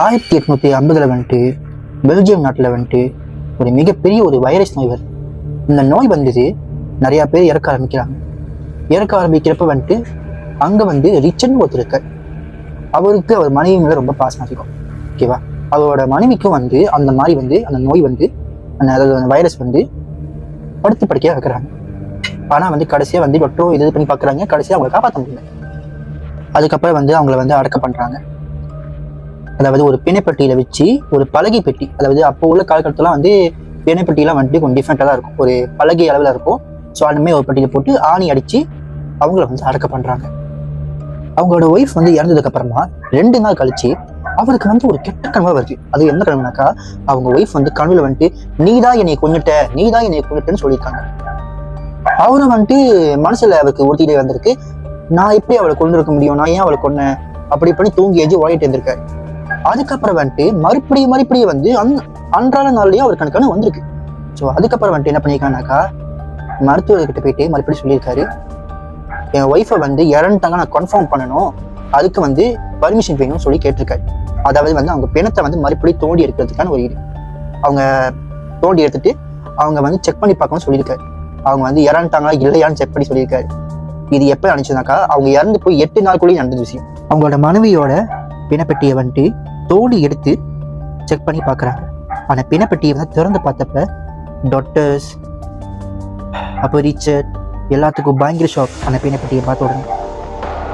1850 வந்துட்டு பெல்ஜியம் நாட்டில் வந்துட்டு ஒரு மிகப்பெரிய ஒரு வைரஸ் நோய் வருது. இந்த நோய் வந்தது நிறையா பேர் இறக்க ஆரம்பிக்கிறாங்க. இறக்க ஆரம்பிக்கிறப்ப வந்துட்டு அங்கே வந்து ரிச்சர்ட்னு ஒருத்தர் இருக்கார். அவருக்கு அவர் மனைவி மேலே ரொம்ப பாசம் அதிகம். ஓகேவா? அவரோட மனைவிக்கும் வந்து அந்த மாதிரி வந்து அந்த நோய் வந்து அதாவது அந்த வைரஸ் வந்து படுத்து படுக்கையாக வைக்கிறாங்க. ஆனால் வந்து கடைசியாக வந்து டாக்டரும் இது பண்ணி பார்க்குறாங்க. கடைசியாக அவங்களை காப்பாற்ற முடியல. அதுக்கப்புறம் வந்து அவங்கள வந்து அடக்கம் பண்ணுறாங்க. அதாவது ஒரு பிணைப்பெட்டியில் வச்சு ஒரு பலகை பெட்டி, அதாவது அப்போ உள்ள காலகட்டத்தில் வந்து பிணைப்பெட்டியெல்லாம் வந்துட்டு கொஞ்சம் டிஃப்ரெண்ட்டாக தான் இருக்கும். ஒரு பலகை அளவில் இருக்கும். ஸோ அந்த ஒரு பெட்டியில் போட்டு ஆணி அடித்து அவங்கள வந்து அடக்கம் பண்ணுறாங்க. அவங்களோட ஒய்ஃப் வந்து இறந்ததுக்கப்புறமா 2 நாள் கழிச்சு அவருக்கு வந்து ஒரு கெட்ட கனவா வருது. அது என்ன கனவுனாக்கா, அவங்க ஒய்ஃப் வந்து கனவுல வந்துட்டு நீதான் என்னை கொன்னுட்டேன்னு சொல்லியிருக்காங்க. அவரும் வந்துட்டு மனசுல அவருக்கு உறுத்திட்டே வந்திருக்கு, நான் எப்படி அவளை கொண்டு இருக்க முடியும், நான் ஏன் அவளை கொன்னேன் அப்படி பண்ணி தூங்கி எஞ்சி ஓடிட்டு இருந்திருக்காரு. அதுக்கப்புறம் வந்துட்டு மறுபடியும் வந்து அன்றாட நாள்லயும் அவருக்கு கனவு வந்திருக்கு. ஸோ அதுக்கப்புறம் வந்துட்டு என்ன பண்ணியிருக்காங்கனாக்கா, மருத்துவர்கிட்ட போயிட்டு மறுபடியும் சொல்லியிருக்காரு, என் ஒய்ஃபை வந்து இறந்துட்டாங்க, நான் கன்ஃபார்ம் பண்ணணும், அதுக்கு வந்து பர்மிஷன் வேணும்னு சொல்லி கேட்டிருக்காரு. அதாவது வந்து அவங்க பிணத்தை வந்து மறுபடியும் தோண்டி எடுக்கிறதுக்கான ஒரு இது அவங்க தோண்டி எடுத்துட்டு அவங்க வந்து செக் பண்ணி பார்க்கணும்னு சொல்லியிருக்காரு. அவங்க வந்து இறந்துட்டாங்களா இல்லையான்னு செக் பண்ணி சொல்லியிருக்காரு. இது எப்போ நினைச்சதுனாக்கா, அவங்க இறந்து போய் 8 நாளுக்குள்ளேயே நடந்த விஷயம். அவங்களோட மனைவியோட பிணப்பெட்டியை வந்துட்டு தோண்டி எடுத்து செக் பண்ணி பார்க்குறாங்க. ஆனால் பிணப்பெட்டியை வந்து திறந்து பார்த்தப்ப டாக்டர்ஸ் அப்போ ரிச்சர்ட் எல்லாத்துக்கும் பயங்கர ஷாக். அந்த பிணப்பெட்டியை பார்த்த உடனே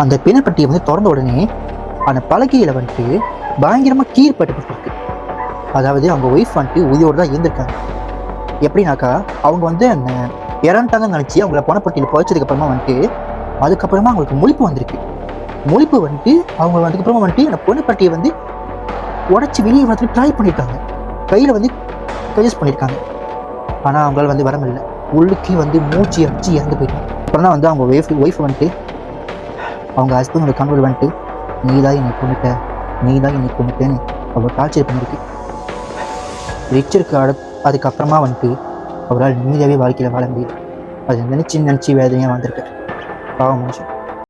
அந்த பிணப்பெட்டியை வந்து திறந்த உடனே அந்த பலகையில் வந்துட்டு பயங்கரமாக கீழ்பட்டு. அதாவது அவங்க ஒய்ஃப் வந்துட்டு உயிரோடு தான் இருந்திருக்காங்க. எப்படின்னாக்கா, அவங்க வந்து அந்த இறந்துட்டாங்கன்னு நினச்சி அவங்கள பணப்பட்டியில் புதைச்சதுக்கப்புறமா வந்துட்டு அதுக்கப்புறமா அவங்களுக்கு முழிப்பு வந்திருக்கு. முழிப்பு வந்துட்டு அவங்க அதுக்கப்புறமா வந்துட்டு அந்த பொண்ணுப்பட்டியை வந்து உடச்சி வெளியே வந்துட்டு ட்ரை பண்ணியிருக்காங்க. கையில் வந்து கைஸ் பண்ணியிருக்காங்க. ஆனால் அவங்களால வந்து வர முடியல. உள்ளுக்கே வந்து மூச்சு அடிச்சு இறந்து போயிட்டாங்க. அப்புறம் தான் வந்து அவங்க ஒய்ஃப் வந்துட்டு அவங்க ஹஸ்பண்டோட கணவர் வந்துட்டு நீதான் என்னை கொண்டுட்டேன்னு அவர் டார்ச்சர் பண்ணியிருக்கு. ரிச்சருக்கு அதுக்கப்புறமா வந்துட்டு அவரால் நிம்மதியாகவே வாழ்க்கையில் வாழ முடியும். அது நினச்சி வேதனையாக வந்திருக்காரு. பாவம் மனுஷன்.